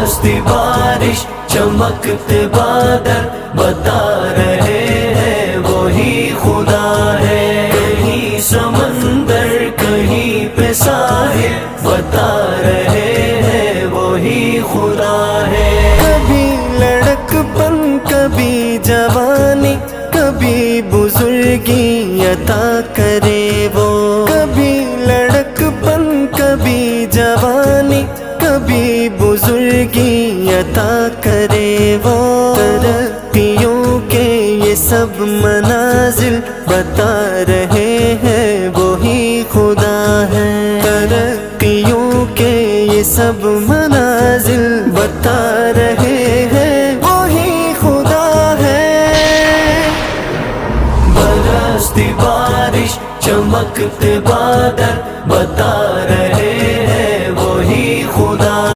बरसती बारिश चमकते बादल बता रहे हैं वही खुदा है। कहीं समंदर कहीं पे साहिल बता रहे हैं वही खुदा है। कभी लड़कपन कभी जवानी कभी बुजुर्गी अता करे वो। कभी लड़कपन कभी जवानी कभी बुजुर्गी अता करे वो। तरक्कियों के ये सब मनाजिल बता रहे हैं वही खुदा है। तरक्कियों के ये सब मनाजिल बता रहे हैं वही खुदा है। बरसती बारिश चमकते बादल बता